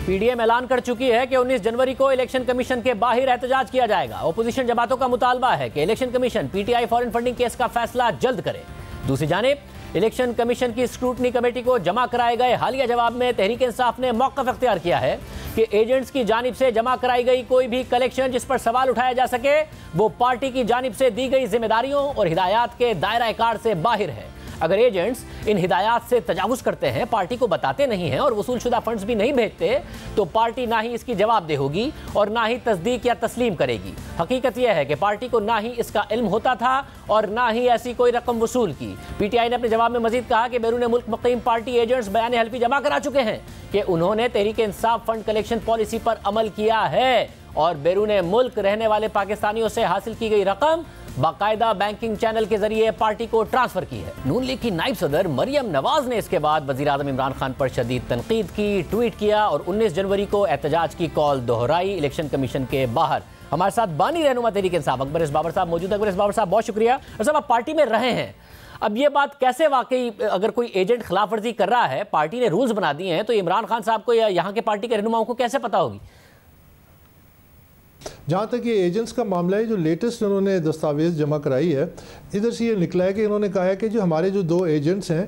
P D M اعلان کر چکی ہے کہ 19 جنوری کو الیکشن کمیشن کے باہر احتجاج کیا جائے گا۔ اپوزیشن جماعتوں کا مطالبہ ہے کہ election commission P T I foreign funding case کا فیصلہ جلد کرے۔ دوسری جانب الیکشن کمیشن کی اسکروٹنی کمیٹی کو جمع کرائے گئے حالیہ جواب میں تحریک انصاف نے موقف اختیار کیا ہے کہ ایجنٹس کی جانب سے جمع کرائی گئی کوئی بھی کلیکشن جس پر سوال اٹھایا جا سکے وہ پارٹی کی جانب سے دی گئی ذمہ داریوں اور ہدایات کے دائرہ کار سے باہر ہے۔ اگر ایجنٹس ان ہدایات سے تجاوز کرتے ہیں، پارٹی کو بتاتے نہیں ہیں اور وصول شدہ فنڈز بھی نہیں بھیجتے تو پارٹی نہ ہی اس کی جواب دہ ہوگی اور نہ ہی تصدیق یا تسلیم کرے گی۔ حقیقت یہ ہے کہ پارٹی کو نہ ہی اس کا علم ہوتا تھا اور نہ ہی ایسی کوئی رقم وصول کی۔ پی ٹی آئی نے اپنے جواب میں مزید کہا کہ بیرون ملک مقیم پارٹی ایجنٹس بیان حلفی جمع کرا چکے ہیں کہ انہوں نے Tehreek Insaf fund collection policy پر عمل کیا ہے اور بیرون ملک رہنے والے پاکستانیوں سے حاصل کی گئی رقم باقاعدہ بینکنگ چینل کے ذریعے پارٹی کو ٹرانسفر کی ہے۔ نون لیگ کی نائب صدر مریم نواز نے اس کے بعد وزیر اعظم عمران خان پر شدید تنقید کی، ٹویٹ کیا اور 19 جنوری کو احتجاج کی کال دہرائی الیکشن کمیشن کے باہر۔ ہمارے ساتھ بانی رہنما تحریک انصاف اکبر اس بابر صاحب موجود ہے۔ اکبر اس بابر صاحب بہت شکریہ۔ اور صاحب آپ پارٹی میں رہے ہیں، اب یہ بات کیسے واقعی اگر کوئی ایجنٹ خلاف ورزی کر رہا ہے، پارٹی نے رولز بنا دیے ہیں، تو عمران خان صاحب کو یا یہاں کے پارٹی کے رہنماؤں کو کیسے پتہ ہوگی؟ جہاں تک یہ ایجنٹس کا معاملہ ہے، جو لیٹسٹ انہوں نے دستاویز جمع کرائی ہے، ادھر سے یہ نکلا ہے کہ انہوں نے کہا ہے کہ جو ہمارے جو 2 ایجنٹس ہیں،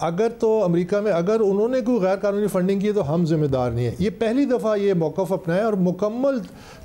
اگر تو امریکہ میں اگر انہوں نے کوئی غیر قانونی فنڈنگ کی ہے تو ہم ذمہ دار نہیں ہیں۔ یہ پہلی دفعہ یہ موقف اپنایا اور مکمل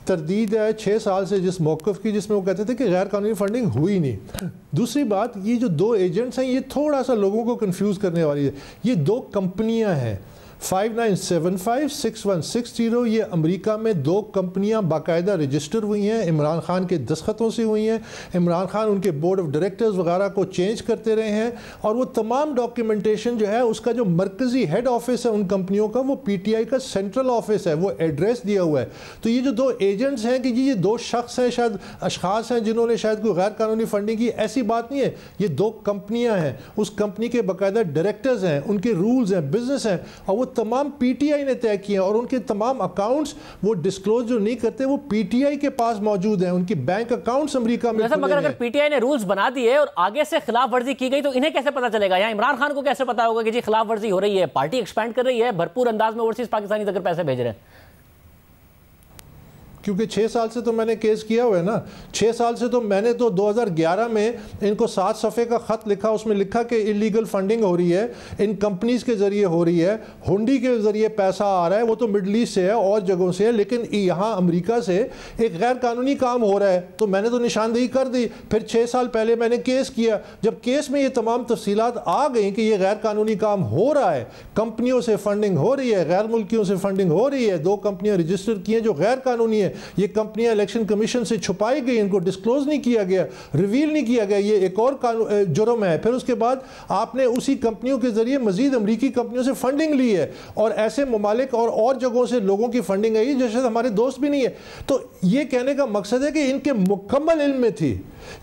تردید ہے 6 سال سے جس موقف کی جس میں وہ کہتے تھے کہ غیر قانونی فنڈنگ ہوئی نہیں۔ دوسری بات، یہ جو 2 ایجنٹس ہیں یہ تھوڑا سا لوگوں کو کنفیوز کرنے والی ہے۔ یہ 2 کمپنیاں ہیں، 5975 6160، یہ امریکہ میں 2 کمپنیاں باقاعدہ رجسٹر ہوئی ہیں، عمران خان کے دستخطوں سے ہوئی ہیں۔ عمران خان ان کے بورڈ آف ڈائریکٹرز وغیرہ کو چینج کرتے رہے ہیں اور وہ تمام ڈاکیومنٹیشن جو ہے اس کا جو مرکزی ہیڈ آفس ہے ان کمپنیوں کا، وہ پی ٹی آئی کا سینٹرل آفس ہے، وہ ایڈریس دیا ہوا ہے۔ تو یہ جو 2 ایجنٹس ہیں کہ یہ 2 شخص ہیں، شاید اشخاص ہیں جنہوں نے شاید کوئی غیر قانونی فنڈنگ کی، ایسی بات نہیں ہے۔ یہ 2 کمپنیاں ہیں، اس کمپنی کے باقاعدہ ڈائریکٹرز ہیں، ان کے رولز ہیں، بزنس ہیں، اور وہ تمام پی ٹی آئی نے طے کیے ہیں اور ان کے تمام اکاؤنٹس وہ ڈسکلوز جو نہیں کرتے وہ پی ٹی آئی کے پاس موجود ہیں، ان کی بینک اکاؤنٹس امریکہ میں کھلے ہیں۔ اگر پی ٹی آئی نے رولز بنا دیے اور آگے سے خلاف ورزی کی گئی تو انہیں کیسے پتا چلے گا؟ یہاں عمران خان کو کیسے پتا ہوگا کہ جی خلاف ورزی ہو رہی ہے؟ پارٹی ایکسپینڈ کر رہی ہے، بھرپور انداز میں اوورسیز پاکستانی اگر پیسے بھیج رہے ہیں۔ کیونکہ 6 سال سے تو میں نے کیس کیا ہوا ہے نا، 6 سال سے تو میں نے تو 2011 میں ان کو 7 صفحے کا خط لکھا، اس میں لکھا کہ انلیگل فنڈنگ ہو رہی ہے، ان کمپنیز کے ذریعے ہو رہی ہے، ہنڈی کے ذریعے پیسہ آ رہا ہے، وہ تو مڈل ایسٹ سے ہے اور جگہوں سے ہے، لیکن یہاں امریکہ سے ایک غیر قانونی کام ہو رہا ہے، تو میں نے تو نشاندہی کر دی۔ پھر 6 سال پہلے میں نے کیس کیا، جب کیس میں یہ تمام تفصیلات آ گئیں کہ یہ غیر قانونی کام ہو رہا ہے، کمپنیوں سے فنڈنگ ہو رہی ہے، غیر ملکیوں سے فنڈنگ ہو رہی ہے، 2 کمپنیاں رجسٹر کی ہیں جو غیر قانونی ہیں، یہ کمپنیاں الیکشن کمیشن سے چھپائی گئی، ان کو ڈسکلوز نہیں کیا گیا، ریویل نہیں کیا گیا، یہ ایک اور جرم ہے۔ پھر اس کے بعد آپ نے اسی کمپنیوں کے ذریعے مزید امریکی کمپنیوں سے فنڈنگ لی ہے اور ایسے ممالک اور جگہوں سے لوگوں کی فنڈنگ آئی جو شاید ہمارے دوست بھی نہیں ہے۔ تو یہ کہنے کا مقصد ہے کہ ان کے مکمل علم میں تھی۔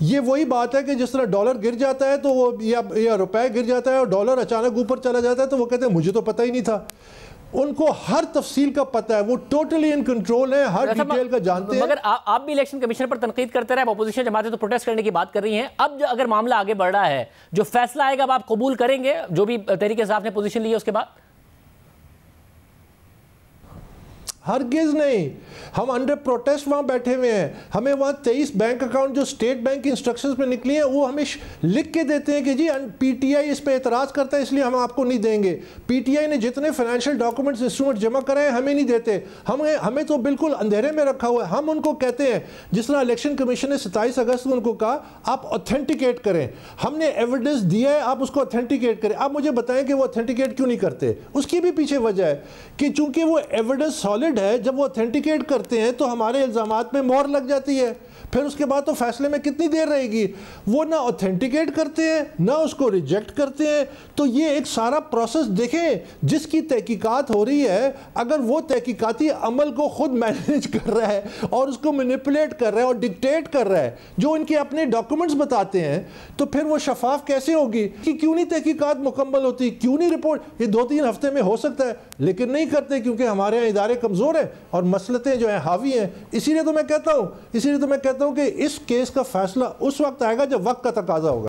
یہ وہی بات ہے کہ جس طرح ڈالر گر جاتا ہے تو وہ یا روپے گر جاتا ہے اور ڈالر اچانک اوپر چلا جاتا ہے تو وہ کہتے ہیں مجھے تو پتہ ہی نہیں تھا۔ ان کو ہر تفصیل کا پتہ ہے، وہ ٹوٹلی ان کنٹرول ہے، ہر ڈیٹیل کا جانتے ہیں۔ مگر آپ بھی الیکشن کمیشن پر تنقید کرتے رہے، اپوزیشن جماعتیں تو پروٹیسٹ کرنے کی بات کر رہی ہیں، اب اگر معاملہ آگے بڑھ رہا ہے، جو فیصلہ آئے گا اب آپ قبول کریں گے جو بھی تحریک انصاف نے پوزیشن لی ہے اس کے بعد؟ ہرگز نہیں، ہم انڈر پروٹیسٹ وہاں بیٹھے ہوئے ہیں، ہمیں وہاں 23 بینک اکاؤنٹ جو اسٹیٹ بینک کی انسٹرکشنز پہ نکلی ہیں وہ ہمیں لکھ کے دیتے ہیں کہ جی پی ٹی آئی اس پہ اعتراض کرتا ہے اس لیے ہم آپ کو نہیں دیں گے۔ پی ٹی آئی نے جتنے فائنینشیل ڈاکومنٹس انسٹرومنٹ جمع کرائے ہیں ہمیں نہیں دیتے، ہمیں تو بالکل اندھیرے میں رکھا ہوا ہے۔ ہم ان کو کہتے ہیں، جس طرح الیکشن کمیشن نے 27 اگست کو ان کو کہا آپ اوتھینٹیکیٹ کریں، ہم نے ایویڈنس دیا ہے آپ اس کو اوتھینٹیکیٹ کریں۔ آپ مجھے بتائیں کہ وہ اوتھینٹیکیٹ کیوں نہیں کرتے؟ اس کی بھی پیچھے وجہ ہے کہ چونکہ وہ ایویڈنس سالڈ ہے، جب وہ اوتھینٹیکیٹ کرتے ہیں تو ہمارے الزامات میں مہر لگ جاتی ہے، پھر اس کے بعد تو فیصلے میں کتنی دیر رہے گی؟ وہ نہ اوتھینٹیکیٹ کرتے ہیں نہ اس کو ریجیکٹ کرتے ہیں۔ تو یہ ایک سارا پروسیس دیکھیں، جس کی تحقیقات ہو رہی ہے، اگر وہ تحقیقاتی عمل کو خود مینیج کر رہا ہے اور اس کو مینیپولیٹ کر رہا ہے اور ڈکٹیٹ کر رہا ہے جو ان کے اپنے ڈاکومنٹس بتاتے ہیں، تو پھر وہ شفاف کیسے ہوگی؟ کہ کیوں نہیں تحقیقات مکمل ہوتی، کیوں نہیں رپورٹ؟ یہ 2-3 ہفتے میں ہو سکتا ہے لیکن نہیں کرتے کیونکہ ہمارے یہاں ادارے کمزور ہیں اور مسلطیں جو ہیں حاوی ہیں۔ اسی لیے تو میں کہتا ہوں کہ اس کیس کا فیصلہ اس وقت آئے گا جب وقت کا تقاضا ہوگا۔